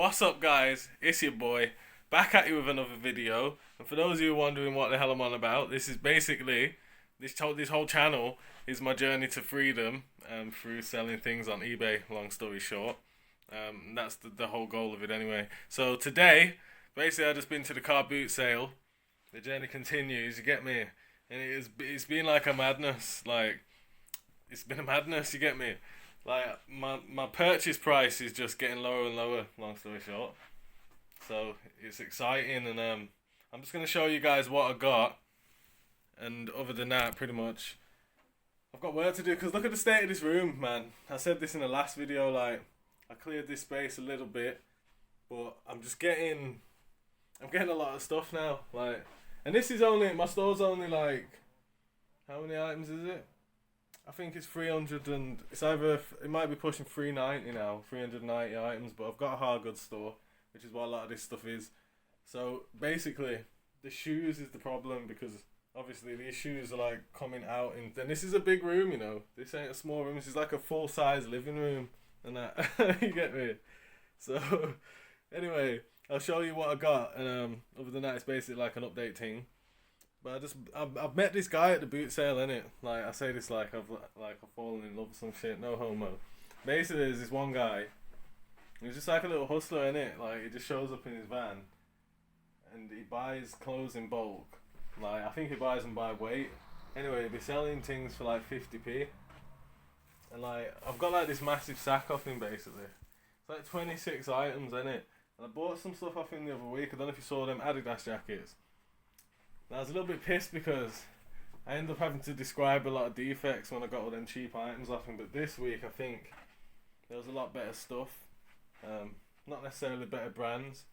What's up, guys? It's your boy, back at you with another video. And for those of you wondering what the hell I'm on about, this is basically this whole channel is my journey to freedom through selling things on eBay. Long story short, that's the whole goal of it anyway. So today, basically, I just been to the car boot sale. The journey continues. You get me? And it's been like a madness. Like it's been a madness. You get me? Like my purchase price is just getting lower and lower. Long story short, so it's exciting, and I'm just gonna show you guys what I got. And other than that, pretty much, I've got work to do because look at the state of this room, man. I said this in the last video. Like I cleared this space a little bit, but I'm getting a lot of stuff now. Like, and this is only my store's only like, how many items is it? I think it's 300 and it might be pushing 390 now, 390 items, but I've got a hard goods store, which is what a lot of this stuff is. So basically, the shoes is the problem because obviously these shoes are like coming out and this is a big room, you know. This ain't a small room. This is like a full size living room and that. You get me? So anyway, I'll show you what I got, and other than that, it's basically like an update thing. But I've met this guy at the boot sale, innit? Like I say this like I've fallen in love with some shit, no homo. Basically, there's this one guy. He's just like a little hustler, innit? Like he just shows up in his van, and he buys clothes in bulk. Like I think he buys them by weight. Anyway, he'll be selling things for like 50p. And like I've got like this massive sack off him basically. It's like 26 items, innit? And I bought some stuff off him the other week. I don't know if you saw them Adidas jackets. I was a little bit pissed because I ended up having to describe a lot of defects when I got all them cheap items off him. But this week, I think there was a lot better stuff. Not necessarily better brands,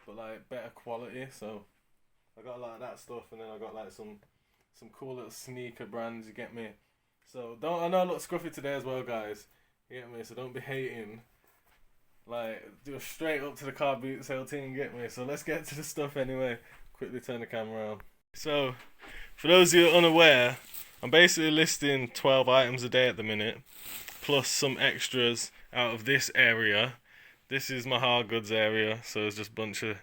but like better quality. So I got a lot of that stuff, and then I got like some cool little sneaker brands. You get me? So I know I look scruffy today as well, guys. You get me? So don't be hating. Like do a straight up to the car boot sale team. Get me? So let's get to the stuff anyway. Quickly turn the camera on. So, for those of you unaware, I'm basically listing 12 items a day at the minute, plus some extras out of this area. This is my hard goods area, so it's just a bunch of...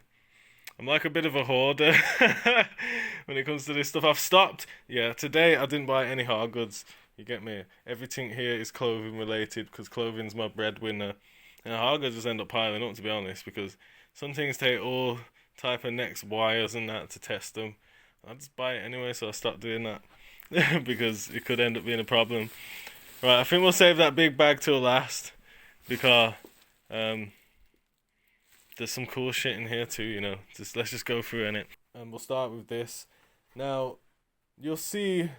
I'm like a bit of a hoarder when it comes to this stuff. I've stopped. Yeah, today I didn't buy any hard goods. You get me? Everything here is clothing related, because clothing's my breadwinner. And hard goods just end up piling up, to be honest, because some things take all type of next wires and that to test them. I'll just buy it anyway, so I stopped doing that because it could end up being a problem. Right, I think we'll save that big bag till last because there's some cool shit in here too, you know. Let's just go through in it. And we'll start with this. Now, you'll see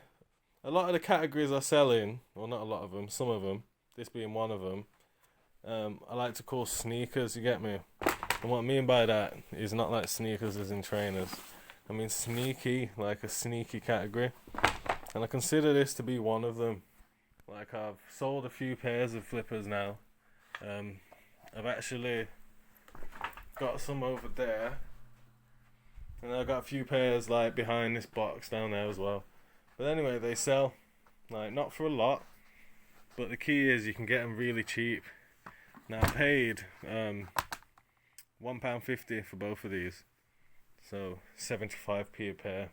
a lot of the categories I sell in, well not a lot of them, some of them, this being one of them, I like to call sneakers, you get me? And what I mean by that is not like sneakers as in trainers. I mean sneaky, like a sneaky category. And I consider this to be one of them. Like I've sold a few pairs of flippers now. I've actually got some over there. And I've got a few pairs like behind this box down there as well. But anyway, they sell. Like not for a lot. But the key is you can get them really cheap. Now I paid £1.50 for both of these. So 75p a pair.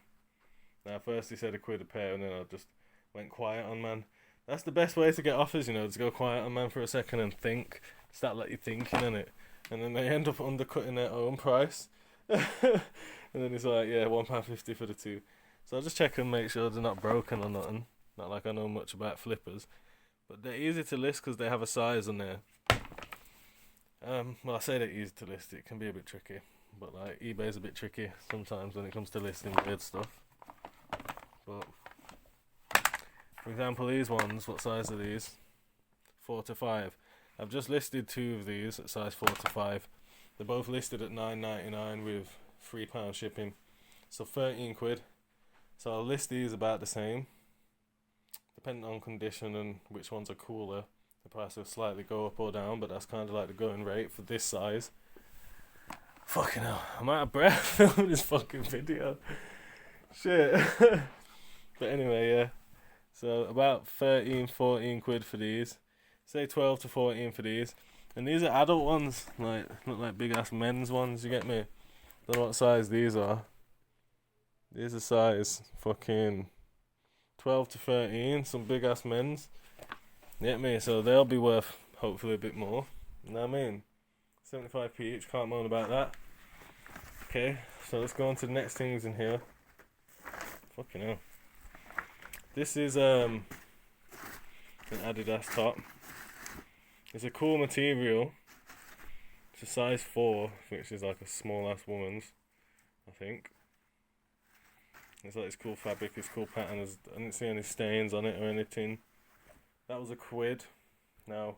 Now first he said a quid a pair, and then I just went quiet on man. That's the best way to get offers, you know, to go quiet on man for a second and think. Start let you thinking in it. And then they end up undercutting their own price. And then it's like, yeah, £1.50 for the two. So I'll just check and make sure they're not broken or nothing. Not like I know much about flippers. But they're easy to list because they have a size on there. Well, I say they're easy to list. It can be a bit tricky. But like eBay's a bit tricky sometimes when it comes to listing weird stuff. But for example, these ones, what size are these? 4 to 5. I've just listed two of these at size 4 to 5. They're both listed at £9.99 with £3 shipping, so 13 quid. So I'll list these about the same, depending on condition and which ones are cooler. The price will slightly go up or down, but that's kind of like the going rate for this size. Fucking hell, I'm out of breath filming this fucking video. Shit. But anyway, yeah. So about 13, 14 quid for these. Say 12 to 14 for these. And these are adult ones, like look like big ass men's ones. You get me? Don't know what size these are. These are size fucking 12 to 13. Some big ass men's. You get me? So they'll be worth hopefully a bit more. You know what I mean? 75p each. Can't moan about that. Okay, so let's go on to the next things in here. Fucking hell. This is an Adidas top. It's a cool material. It's a size 4, which is like a small ass woman's, I think. It's like this cool fabric, this cool pattern. I didn't see any stains on it or anything. That was £1. Now,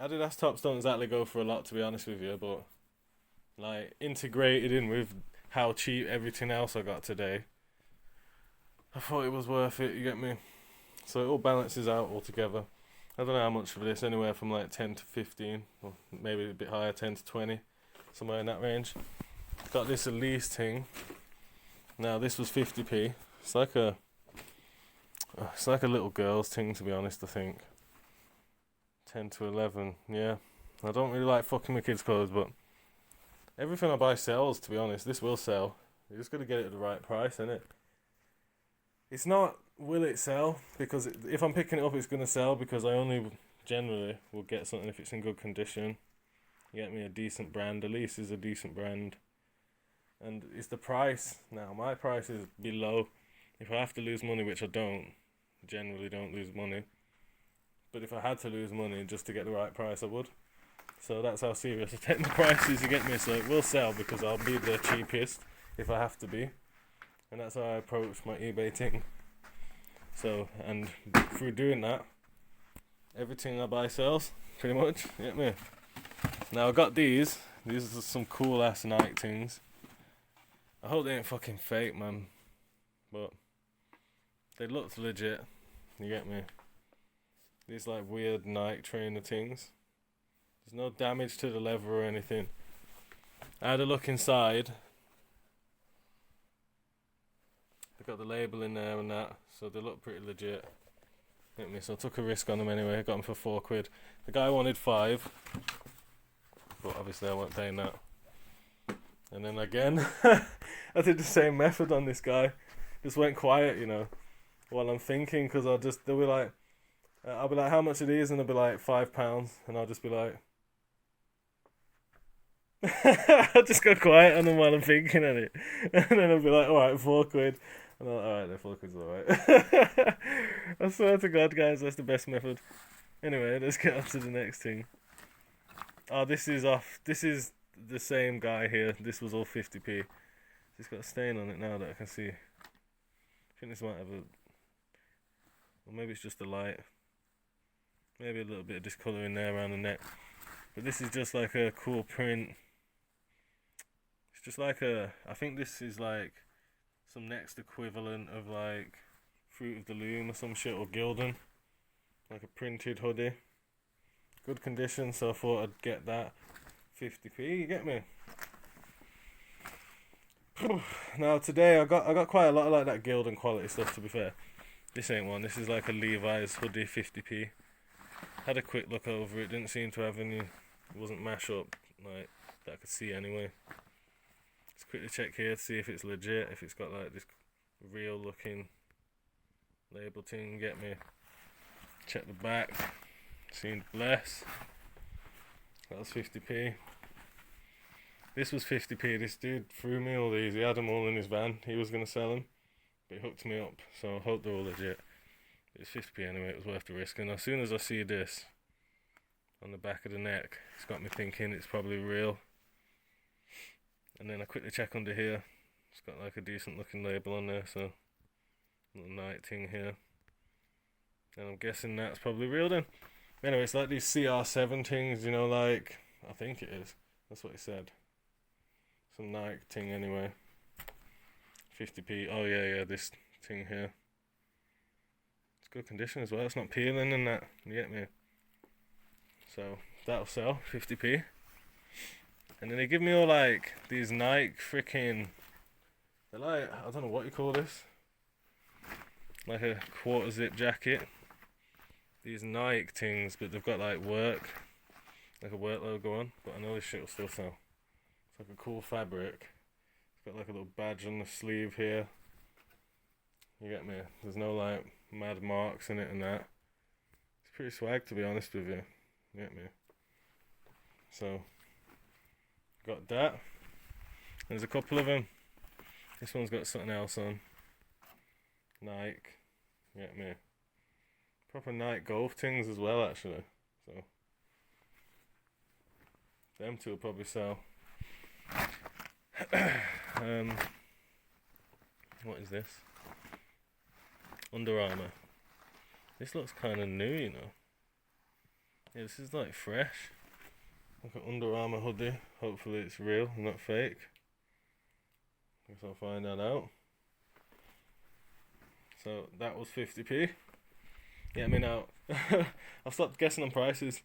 Adidas tops don't exactly go for a lot, to be honest with you, but like integrated in with how cheap everything else I got today, I thought it was worth it. You get me? So it all balances out altogether. I don't know how much for this, anywhere from like 10 to 15, or maybe a bit higher, 10 to 20, somewhere in that range. Got this Elise thing. Now this was 50p. It's like a little girl's thing, to be honest. I think 10 to 11. Yeah, I don't really like fucking with kids' clothes, but everything I buy sells. To be honest, this will sell. You just gotta get it at the right price, innit? It's not will it sell, because if I'm picking it up, it's gonna sell, because I only generally will get something if it's in good condition. You get me? A decent brand. Elise is a decent brand. And it's the price. Now, my price is below. If I have to lose money, which I generally don't lose money. But if I had to lose money just to get the right price, I would. So that's how serious I take my prices, you get me? So it will sell, because I'll be the cheapest if I have to be. And that's how I approach my eBay thing. So, and through doing that, everything I buy sells, pretty much, you get me? Now I got these. These are some cool ass Nike things. I hope they ain't fucking fake, man. But they looked legit. You get me? These like weird Nike trainer things. There's no damage to the leather or anything. I had a look inside. They got the label in there and that, so they look pretty legit. Get me? So I took a risk on them anyway. I got them for £4. The guy wanted 5, but obviously I wasn't paying that. And then again, I did the same method on this guy. Just went quiet, you know, while I'm thinking, because they'll be like, I'll be like, how much are these? And they'll be like, £5. And I'll just be like, I'll just go quiet on them while I'm thinking on it. And then I'll be like, alright, £4. And I'm like, alright, then £4's alright. I swear to God, guys, that's the best method. Anyway, let's get on to the next thing. Oh, this is off. This is the same guy here. This was all 50p. It's got a stain on it now that I can see. I think this might have a... Or maybe it's just the light. Maybe a little bit of discolouring there around the neck. But this is just like a cool print. It's just like a... I think this is like some next equivalent of like Fruit of the Loom or some shit, or Gildan. Like a printed hoodie. Good condition, so I thought I'd get that. 50p, you get me? Now today I got quite a lot of like that Gildan quality stuff, to be fair. This ain't one. This is like a Levi's hoodie, 50p. Had a quick look over it. Didn't seem to have any. It wasn't mash up like that I could see anyway. Let's quickly check here to see if it's legit. If it's got like this real looking label thing. Get me? Check the back. Seemed bless. That was 50p. This was 50p. This dude threw me all these. He had them all in his van. He was going to sell them, but he hooked me up. So I hope they're all legit. It's 50p anyway. It was worth the risk. And as soon as I see this on the back of the neck, it's got me thinking it's probably real. And then I quickly check under here. It's got like a decent looking label on there. So little Nike thing here. And I'm guessing that's probably real then. Anyway, it's like these CR7 things, you know, like, I think it is. That's what he said. Some Nike thing anyway. 50p. Oh yeah, this thing here. It's good condition as well. It's not peeling and that. You get me? So, that'll sell. 50p. And then they give me all like, these Nike freaking... They're like, I don't know what you call this. Like a quarter zip jacket. these Nike things, but they've got like work, like a work logo on. But I know this shit will still sell. It's like a cool fabric. It's got like a little badge on the sleeve here. You get me? There's no like mad marks in it and that. It's pretty swag, to be honest with you. You get me? So got that. There's a couple of them. This one's got something else on. Nike. You get me? Proper Nike golf things as well, actually. So them two will probably sell. What is this? Under Armour. This looks kind of new, you know. Yeah, this is like fresh. Like an Under Armour hoodie. Hopefully it's real, not fake. Guess I'll find that out. So that was 50p. Yeah, I mean now I've stopped guessing on prices.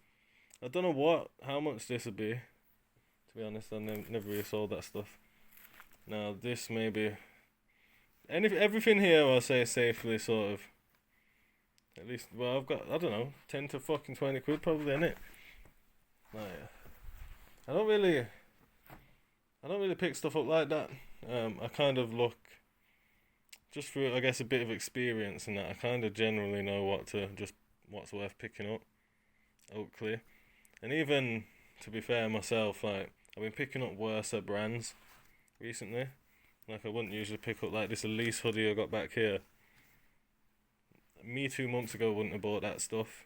I don't know how much this would be. To be honest, I never really sold that stuff. Now this maybe everything here I'll say safely sort of. At least, well, I've got, I don't know, 10 to fucking 20 quid probably in it. Like, I don't really pick stuff up like that. I kind of look, just through, I guess, a bit of experience in that, I kind of generally know what's worth picking up. Oakley. And even, to be fair myself, like, I've been picking up worse brands recently. Like, I wouldn't usually pick up, like, this Elise hoodie I got back here. Me 2 months ago wouldn't have bought that stuff.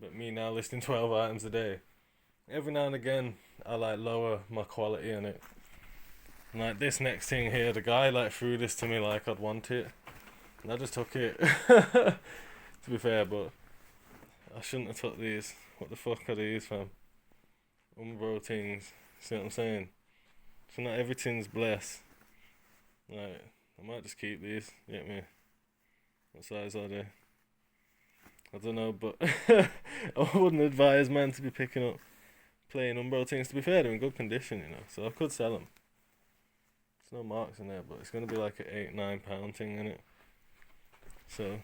But me now listing 12 items a day. Every now and again, I like lower my quality in it. And like this next thing here, the guy like threw this to me like I'd want it. And I just took it. To be fair, but I shouldn't have took these. What the fuck are these, fam? Umbro things. See what I'm saying? So not everything's blessed. Like, I might just keep these. You get me? What size are they? I don't know, but I wouldn't advise man to be picking up plain Umbro things. To be fair, they're in good condition, you know, so I could sell them. There's no marks in there, but it's going to be like an £8-9 thing, innit? So,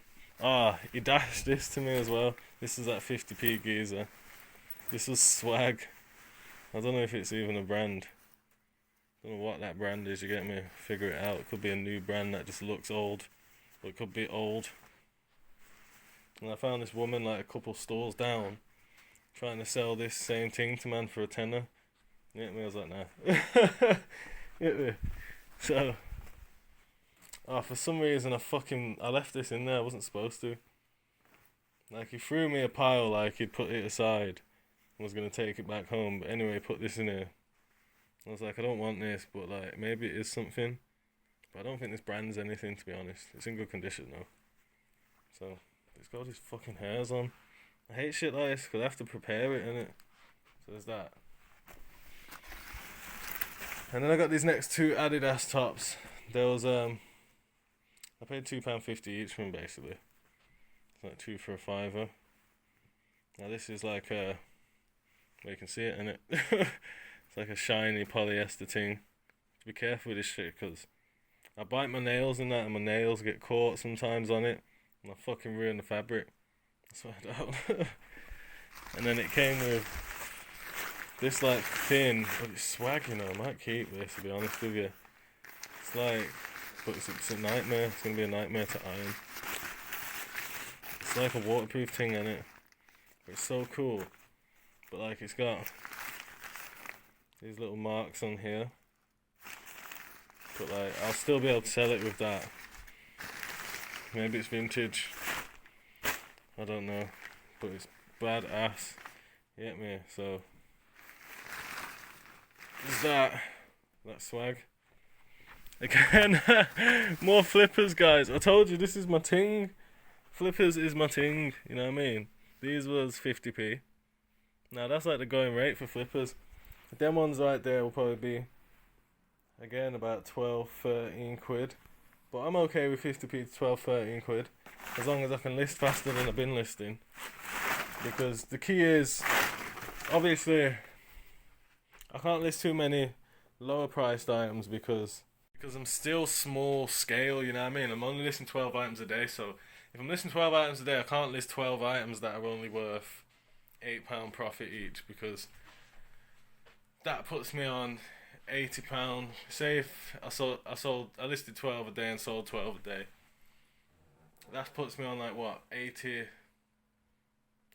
he dashed this to me as well. This is that 50p geezer. This was swag. I don't know if it's even a brand. I don't know what that brand is, you get me? Figure it out. It could be a new brand that just looks old. Or it could be old. And I found this woman like a couple stores down trying to sell this same thing to man for a tenner. You get me? I was like, nah. Get me? So, for some reason I left this in there. I wasn't supposed to. Like, he threw me a pile like he'd put it aside and was going to take it back home. But anyway, he put this in here. I was like, I don't want this, but like, maybe it is something. But I don't think this brand's anything, to be honest. It's in good condition though. So, it's got these fucking hairs on. I hate shit like this because I have to prepare it, innit? So there's that. And then I got these next two Adidas tops. There was, I paid £2.50 each for them basically. It's like 2 for a £5. Now this is like well, you can see it, innit? It's like a shiny polyester thing. Be careful with this shit because I bite my nails in that and my nails get caught sometimes on it. And I fucking ruin the fabric. I swear down. And then it came with this like thin, but it's swag, you know. I might keep this, to be honest with you. It's like, but it's a nightmare. It's gonna be a nightmare to iron. It's like a waterproof thing, innit? It's so cool. But like, it's got these little marks on here. But like, I'll still be able to sell it with that. Maybe it's vintage. I don't know. But it's badass. You get me? So, is that swag. Again, more flippers, guys. I told you this is my ting. Flippers is my ting. You know what I mean? These was 50p. Now that's like the going rate for flippers. Them ones right there will probably be, again, about 12-13 quid. But I'm okay with 50p to 12-13 quid. As long as I can list faster than I've been listing. Because the key is, obviously, I can't list too many lower priced items because I'm still small scale, you know what I mean? I'm only listing 12 items a day, so if I'm listing 12 items a day, I can't list 12 items that are only worth £8 profit each, because that puts me on £80. Say if I listed 12 a day and sold 12 a day. That puts me on like what, 80,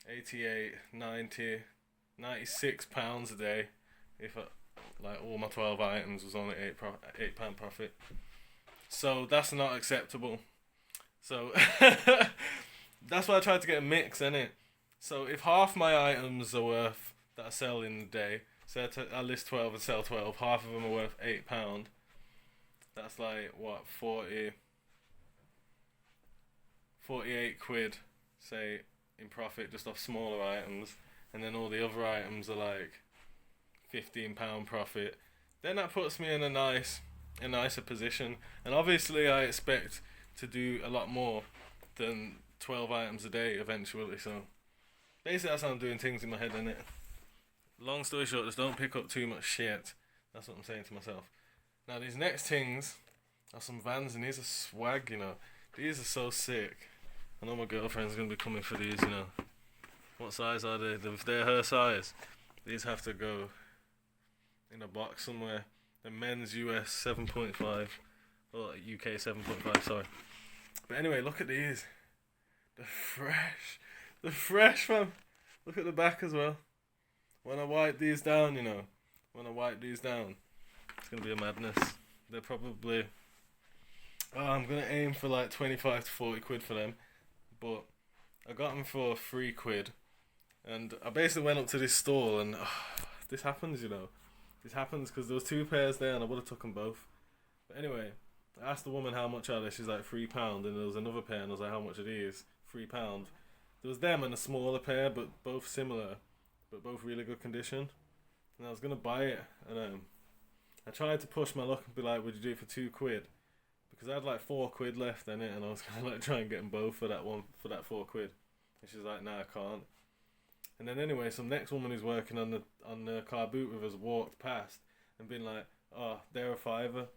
88, 90, £96 a day. If like all my 12 items was only £8 profit. So that's not acceptable. So that's why I tried to get a mix, innit? So if half my items are worth that I sell in a day, say I list 12 and sell 12, half of them are worth £8. That's like what, 48 quid, say, in profit just off smaller items, and then all the other items are like £15 profit. Then that puts me in a nicer position, and obviously I expect to do a lot more than 12 items a day eventually. So basically that's how I'm doing things in my head, innit? Long story short, just don't pick up too much shit. That's what I'm saying to myself. Now these next things are some Vans, and these are swag, you know. These are so sick. I know my girlfriend's going to be coming for these, you know. What size are they? If they're her size, these have to go in a box somewhere. The men's US 7.5, or UK 7.5, sorry. But anyway, look at these. They're fresh, fam. Look at the back as well. When I wipe these down, you know, it's going to be a madness. They're probably, I'm going to aim for like 25 to 40 quid for them. But I got them for £3. And I basically went up to this stall, and this happens, you know. This happens because there was 2 pairs there, and I would have took them both. But anyway, I asked the woman how much are they. She's like £3, and there was another pair, and I was like, how much are these? £3. There was them and a smaller pair, but both similar, but both really good condition. And I was gonna buy it, and I tried to push my luck and be like, would you do it for £2? Because I had like £4 left in it, and I was gonna like try and get them both for that £4. And she's like, nah, I can't. And then anyway, some next woman who's working on the car boot with us walked past and been like, oh, they're a £5.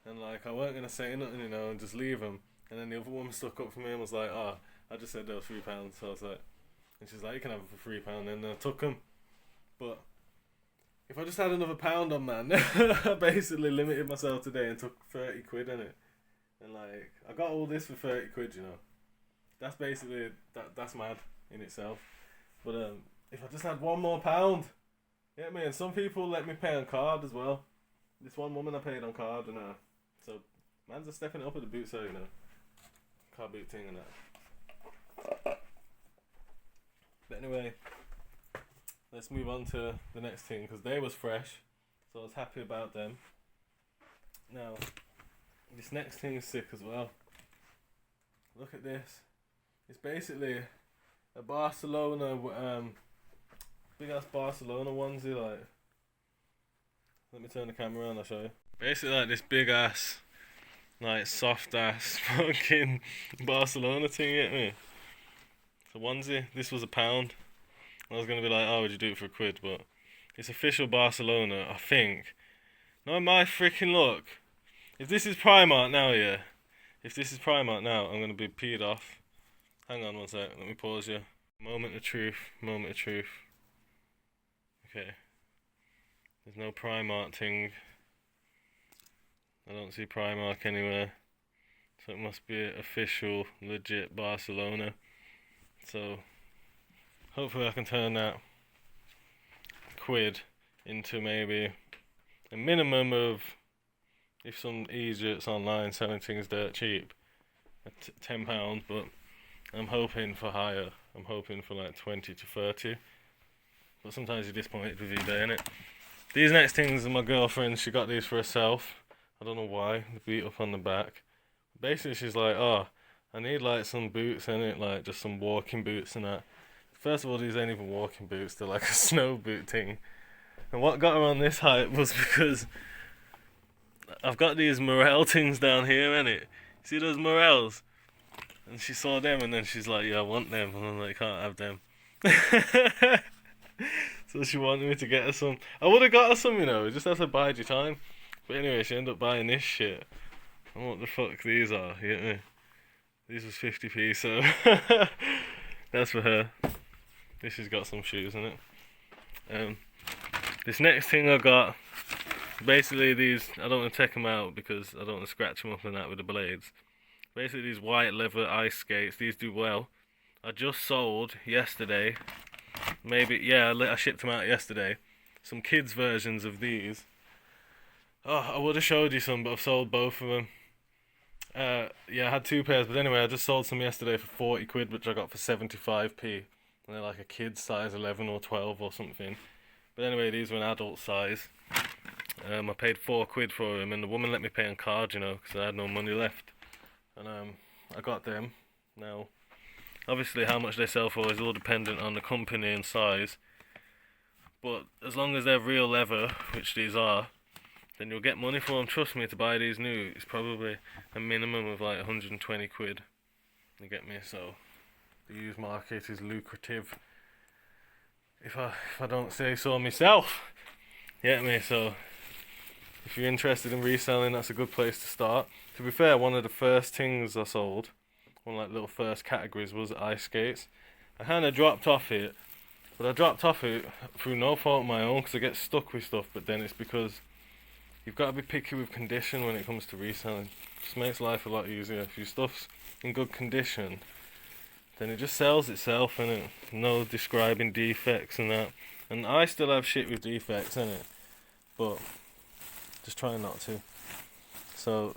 And like, I weren't gonna say nothing, you know, and just leave them. And then the other woman stuck up for me and was like, oh, I just said they were £3. So I was like, and she's like, you can have them for £3. And I took them. But if I just had another pound on, man, I basically limited myself today and took 30 quid in it. And like, I got all this for 30 quid, you know. That's basically, that's mad in itself. But if I just had one more pound, yeah, man. Some people let me pay on card as well. This one woman I paid on card, and so man's are stepping it up at the boot sale, you know, car boot thing and that. But anyway, let's move on to the next thing, because they was fresh, so I was happy about them. Now, this next thing is sick as well. Look at this. It's basically a Barcelona, big ass Barcelona onesie, like. Let me turn the camera on, I'll show you. Basically like this big ass, like soft ass fucking Barcelona thing, you get me? It's a onesie. This was £1. I was gonna be like, oh, would you do it for £1? But it's official Barcelona, I think. No, my freaking luck. If this is Primark now, yeah. If this is Primark now, I'm gonna be peed off. Hang on one sec, let me pause you. Moment of truth. Okay. There's no Primark thing. I don't see Primark anywhere. So it must be official, legit Barcelona. So hopefully I can turn that £1 into maybe a minimum of, if some idiots online selling things dirt cheap, £10, but I'm hoping for higher. I'm hoping for like 20 to 30. But sometimes you're disappointed with eBay, innit? These next things are my girlfriend. She got these for herself. I don't know why. The beat up on the back. Basically, she's like, oh, I need like some boots in it, like just some walking boots and that. First of all, these ain't even walking boots. They're like a snow boot thing. And what got her on this hype was because I've got these Morel things down here, innit? See those Morels? And she saw them, and then she's like, yeah, I want them. And I'm like, can't have them. So she wanted me to get her some. I would have got her some, you know, just have to bide your time. But anyway, she ended up buying this shit. And what the fuck these are, you get me? These was 50p, so that's for her. This has got some shoes in it. This next thing I got, basically these, I don't want to take them out because I don't want to scratch them up and that with the blades. Basically these white leather ice skates, these do well. I just sold yesterday, maybe, yeah, I shipped them out yesterday. Some kids versions of these. Oh, I would have showed you some, but I've sold both of them. Yeah, I had 2 pairs, but anyway, I just sold some yesterday for 40 quid, which I got for 75p. And they're like a kid's size 11 or 12 or something. But anyway, these were an adult size. I paid 4 quid for them, and the woman let me pay on card, you know, because I had no money left. And I got them. Now, obviously how much they sell for is all dependent on the company and size. But as long as they're real leather, which these are, then you'll get money for them. Trust me, to buy these new, it's probably a minimum of like 120 quid. You get me? So the used market is lucrative. If I don't say so myself. You get me? So if you're interested in reselling, that's a good place to start. To be fair, one of the first things I sold, one of like little first categories, was ice skates. I kind of dropped off it, but I dropped off it through no fault of my own because I get stuck with stuff. But then it's because you've got to be picky with condition when it comes to reselling. It just makes life a lot easier. If your stuff's in good condition, then it just sells itself, innit? No describing defects and that. And I still have shit with defects, innit? But just try not to. So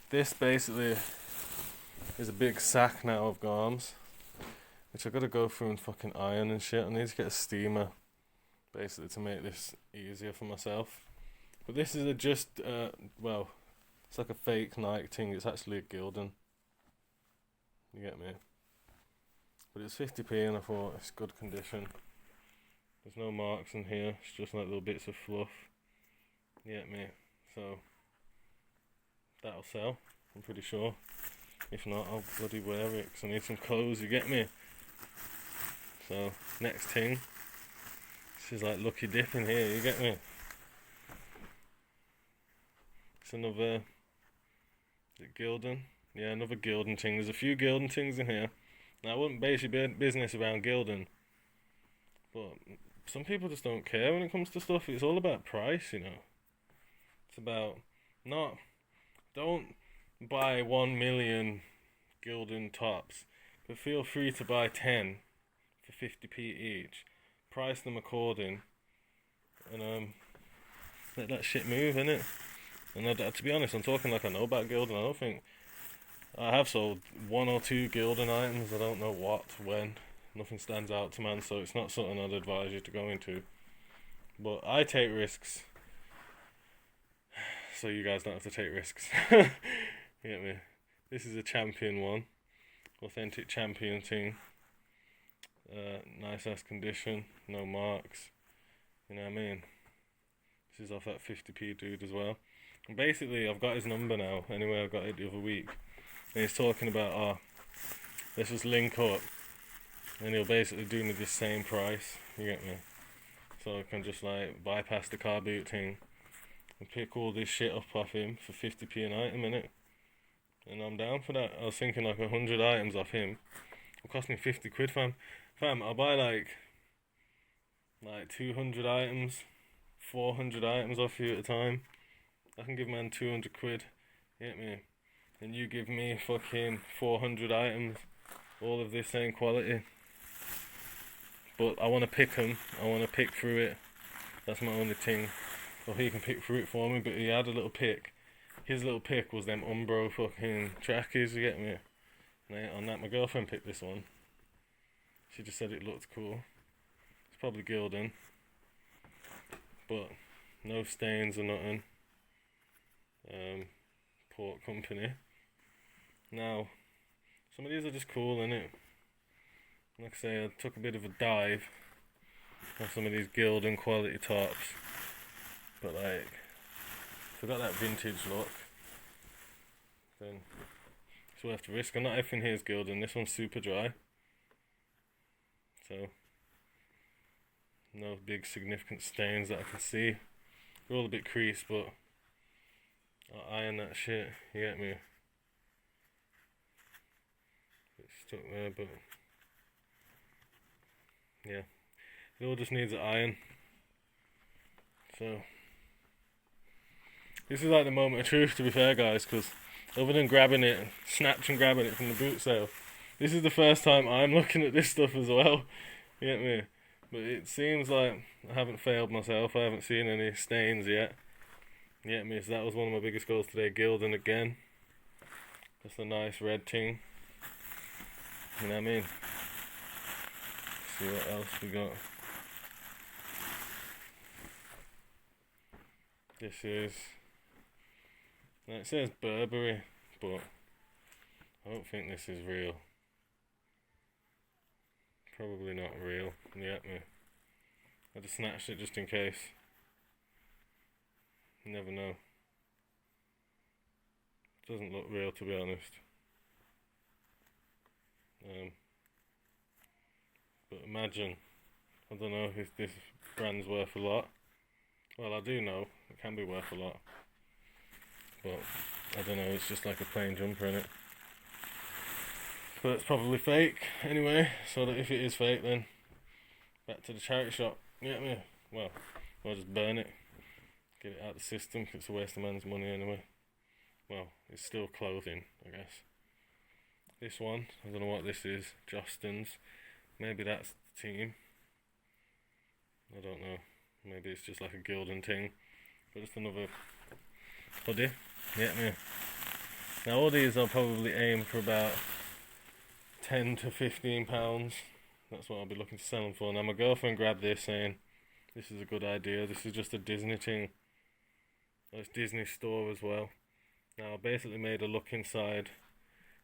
this basically is a big sack now of garms, which I've got to go through and fucking iron and shit. I need to get a steamer, basically, to make this easier for myself. But this is well, it's like a fake Nike thing. It's actually a Gildan. You get me? But it's 50p and I thought it's good condition. There's no marks in here. It's just like little bits of fluff. You get me? So that'll sell, I'm pretty sure. If not, I'll bloody wear it because I need some clothes. You get me? So next thing. This is like lucky dip in here. You get me? It's another, is it Gildan? Yeah, another Gildan thing. There's a few Gildan things in here. Now, I wouldn't base your business around Gildan, but some people just don't care when it comes to stuff. It's all about price, you know. It's about don't buy 1 million Gildan tops, but feel free to buy 10 for 50p each. Price them according, and let that shit move, innit? And to be honest, I'm talking like I know about Gildan. I don't think I have sold 1 or 2 Gildan items. I don't know what, when. Nothing stands out to man, so it's not something I'd advise you to go into. But I take risks, so you guys don't have to take risks. You get me? This is a champion one. Authentic champion thing. Nice ass condition. No marks. You know what I mean? This is off that 50p dude as well. And basically, I've got his number now. Anyway, I got it the other week. And he's talking about, let's just link up. And he'll basically do me the same price. You get me? So I can just like bypass the car boot thing and pick all this shit up off him for 50p an item, innit? And I'm down for that. I was thinking like 100 items off him. It'll cost me 50 quid, fam. Fam, I'll buy like 200 items, 400 items off you at a time. I can give man 200 quid. You get me? And you give me fucking 400 items. All of this same quality. But I want to pick them. I want to pick through it. That's my only thing. So he can pick through it for me. But he had a little pick. His little pick was them Umbro fucking trackies. You get me? And on that, my girlfriend picked this one. She just said it looked cool. It's probably Gildan. But no stains or nothing. Port company. Now, some of these are just cool, innit? Like I say, I took a bit of a dive on some of these Gildan quality tops, but like, if I got that vintage look, then it's worth the risk. And not everything here is Gildan. This one's super dry, so no big significant stains that I can see. They're all a bit creased, but I'll iron that shit. You get me? stuck there, but yeah, it all just needs an iron. So this is like the moment of truth, to be fair, guys, because other than grabbing it, snatch and grabbing it from the boot sale, this is the first time I'm looking at this stuff as well. You get me? But it seems like I haven't failed myself. I haven't seen any stains yet. You get me? So that was one of my biggest goals today, gilding again. Just a nice red ting. You know what I mean? Let's see what else we got. This is... Now it says Burberry, but I don't think this is real. Probably not real. You get me? I just snatched it just in case. You never know. Doesn't look real, to be honest. But imagine, I don't know if this brand's worth a lot. Well, I do know it can be worth a lot, but I don't know, it's just like a plain jumper in it. But it's probably fake anyway, so that if it is fake, then back to the charity shop. You get me? Well, I'll just burn it, get it out of the system, 'cause it's a waste of man's money anyway. Well, it's still clothing, I guess. This one, I don't know what this is, Justin's. Maybe that's the team. I don't know. Maybe it's just like a gilding thing. But it's another hoodie. Get me? Now all these I'll probably aim for about £10 to £15. That's what I'll be looking to sell them for. Now my girlfriend grabbed this saying, this is a good idea. This is just a Disney thing. It's Disney store as well. Now I basically made a look inside,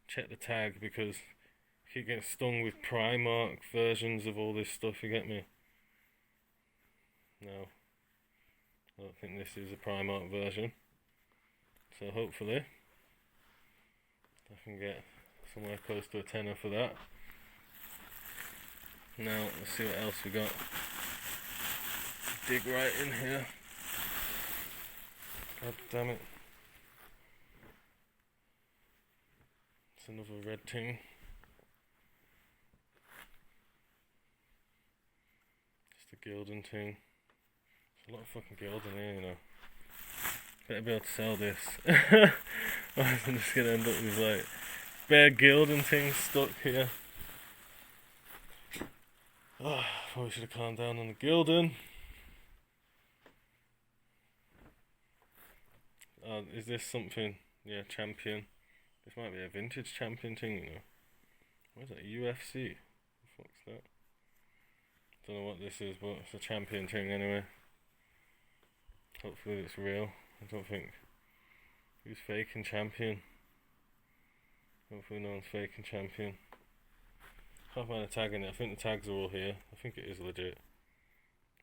check the tag, because you keep getting stung with Primark versions of all this stuff, you get me? No, I don't think this is a Primark version. So hopefully I can get somewhere close to a tenner for that. Now let's see what else we got. Dig right in here. God damn it. It's another red ting. Just a gilding ting. There's a lot of fucking gilding here, you know. Better be able to sell this. I'm just gonna end up with like bare gilding things stuck here. Oh, probably should have calmed down on the gilding. Is this something? Yeah, champion. This might be a vintage champion thing, you know. What is that? UFC? What the fuck's that? Don't know what this is, but it's a champion thing anyway. Hopefully it's real. I don't think. Who's faking champion? Hopefully no one's faking champion. Can't find a tag in it. I think the tags are all here. I think it is legit.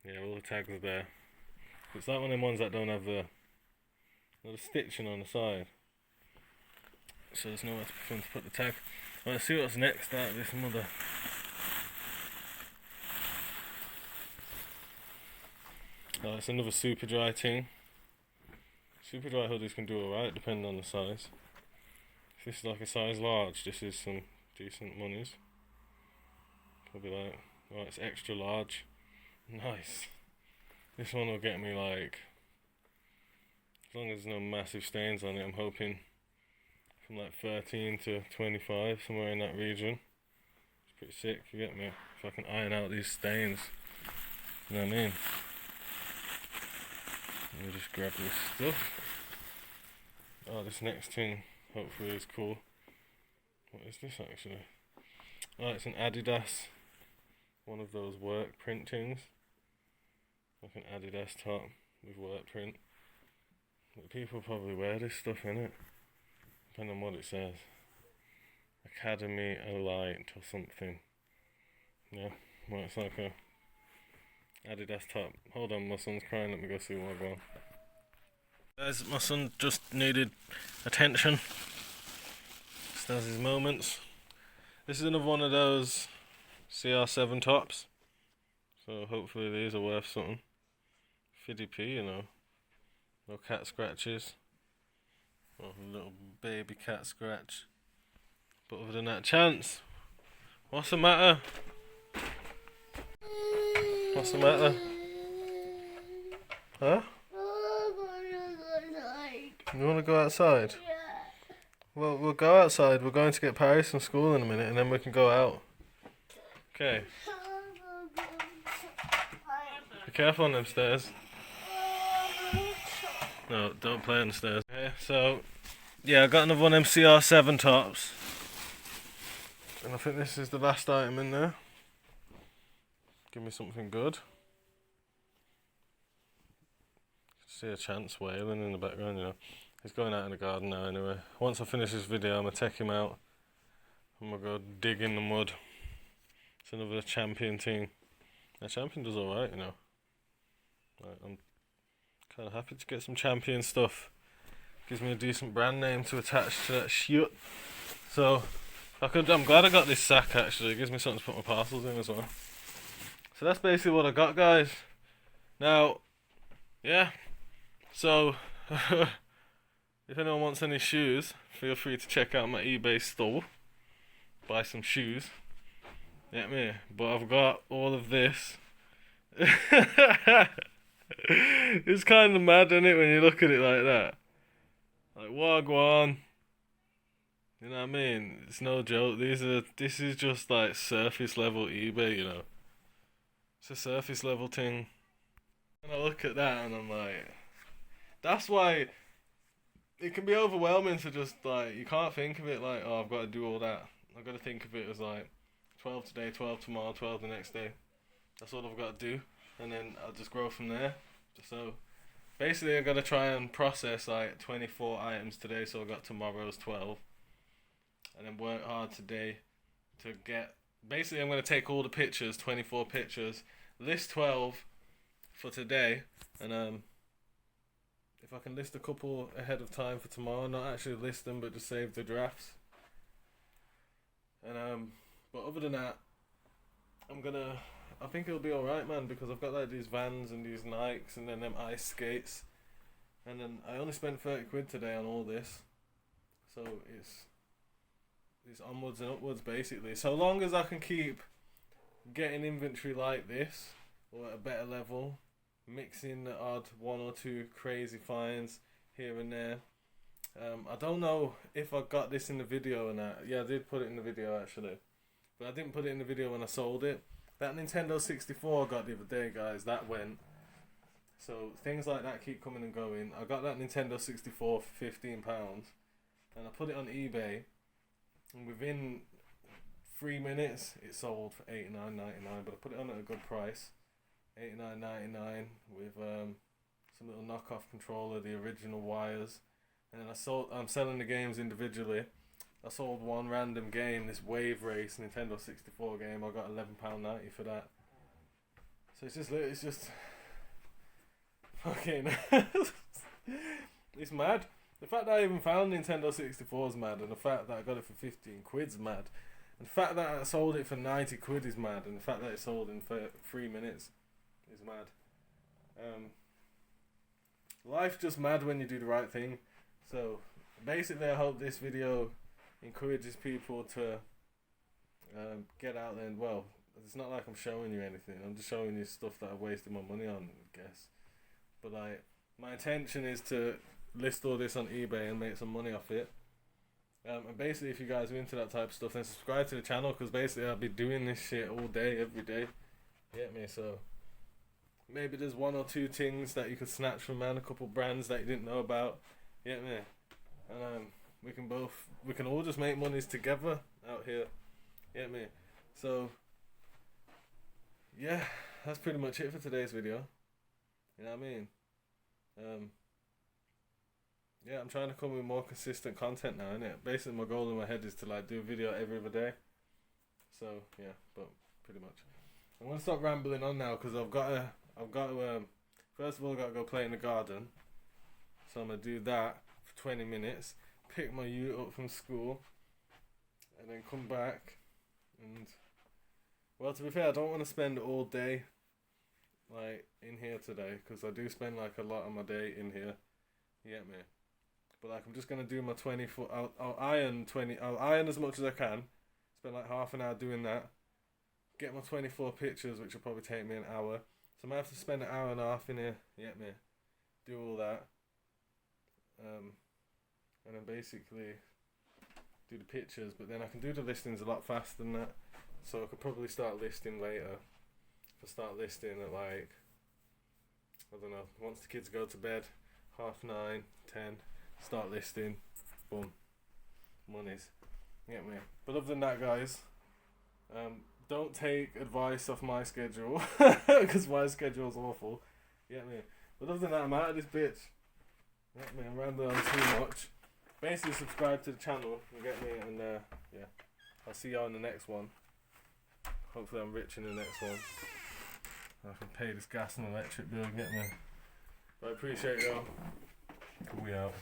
Yeah, all the tags are there. It's like one of them ones that don't have the stitching on the side. So there's nowhere for them to put the tag. Well, let's see what's next out of this mother. Oh, it's another super dry thing. Super dry hoodies can do alright depending on the size. If this is like a size large, this is some decent monies. Probably like, oh, it's extra large. Nice. This one will get me like, as long as there's no massive stains on it, I'm hoping from like 13 to 25, somewhere in that region. It's pretty sick, you get me? If I can iron out these stains, you know what I mean? Let me just grab this stuff. Oh, this next thing hopefully is cool. What is this actually? Oh, it's an Adidas. One of those work print things. Like an Adidas top with work print. But people probably wear this stuff, innit? Depending on what it says. Academy Elite or something. Yeah, well, it's like a Adidas top. Hold on, my son's crying, let me go see what I've got. Guys, my son just needed attention. Just has his moments. This is another one of those CR7 tops. So hopefully these are worth something. 50p, you know. No cat scratches. Oh, a little baby cat scratch. But other than that, chance. What's the matter? What's the matter? Huh? You want to go outside? Yeah. Well, we'll go outside. We're going to get Paris from school in a minute, and then we can go out. Okay. Be careful on them stairs. No, don't play on the stairs. Okay, so, yeah, I got another one MCR7 tops. And I think this is the last item in there. Give me something good. See a chance wailing in the background, you know. He's going out in the garden now anyway. Once I finish this video, I'm going to take him out. I'm going to go dig in the mud. It's another champion thing. The champion does alright, you know. Like, I'm kind of happy to get some champion stuff. Gives me a decent brand name to attach to that shit. So, I'm glad I got this sack actually. It gives me something to put my parcels in as well. So that's basically what I got, guys. Now, yeah. So, if anyone wants any shoes, feel free to check out my eBay store. Buy some shoes. Get me? But I've got all of this. It's kind of mad, isn't it, when you look at it like that? Like, wagwan. You know what I mean? It's no joke. This is just like surface level eBay, you know. It's a surface level thing. And I look at that and I'm like, that's why it can be overwhelming to just like, you can't think of it like, oh, I've got to do all that. I've got to think of it as like 12 today, 12 tomorrow, 12 the next day. That's all I've got to do. And then I'll just grow from there. So basically I've got to try and process like 24 items today, so I've got tomorrow's 12. And then work hard today to get, basically I'm going to take all the pictures, 24 pictures, list 12 for today, and if I can list a couple ahead of time for tomorrow, not actually list them but just save the drafts. And but other than that, I think it'll be alright, man, because I've got like these Vans and these Nikes and then them ice skates, and then I only spent 30 quid today on all this, so it's onwards and upwards basically. So long as I can keep getting inventory like this, or at a better level, mixing the odd one or two crazy finds here and there. I don't know if I got this in the video or not. Yeah, I did put it in the video actually, but I didn't put it in the video when I sold it. That Nintendo 64 I got the other day, guys, that went. So things like that keep coming and going. I got that Nintendo 64 for £15, and I put it on eBay, and within 3 minutes it sold for $89.99. But I put it on at a good price, $89.99, with some little knockoff controller, the original wires, and then I'm selling the games individually. I sold one random game, this Wave Race Nintendo 64 game. I got £11.90 for that. So it's just fucking it's mad. The fact that I even found Nintendo 64 is mad, and the fact that I got it for 15 quid's mad, and the fact that I sold it for 90 quid is mad, and the fact that it sold in 3 minutes is mad. Life's just mad when you do the right thing. So basically I hope this video encourages people to get out there, and well, it's not like I'm showing you anything, I'm just showing you stuff that I've wasted my money on, I guess. But like, my intention is to list all this on eBay and make some money off it. And basically if you guys are into that type of stuff, then subscribe to the channel, because basically I'll be doing this shit all day, every day. Get me? So maybe there's one or two things that you could snatch from, man, a couple brands that you didn't know about. Get me? And we can all just make monies together out here. Get me? So yeah, that's pretty much it for today's video. You know what I mean? Yeah, I'm trying to come with more consistent content now, innit? Basically my goal in my head is to like do a video every other day. So yeah, but pretty much I'm gonna stop rambling on now, because I've got to first of all I gotta go play in the garden. So I'm gonna do that for 20 minutes, pick my ute up from school, and then come back. And well, to be fair, I don't want to spend all day like in here today, because I do spend like a lot of my day in here. You get me? But like, I'm just gonna do my 20 foot. I'll iron as much as I can, spend like half an hour doing that, get my 24 pictures, which will probably take me an hour. So I might have to spend an hour and a half in here, you get me? Do all that. And then basically do the pictures, but then I can do the listings a lot faster than that. So I could probably start listing later. If I start listing at like, I don't know, once the kids go to bed, 9:30, 10, start listing, boom, monies. You get me? But other than that, guys, don't take advice off my schedule, because my schedule's awful. You get me? But other than that, I'm out of this bitch. You get me? I'm rambling on too much. Basically, subscribe to the channel, you get me? And yeah, I'll see y'all in the next one. Hopefully I'm rich in the next one. I can pay this gas and electric bill, get me? But I appreciate y'all. We out.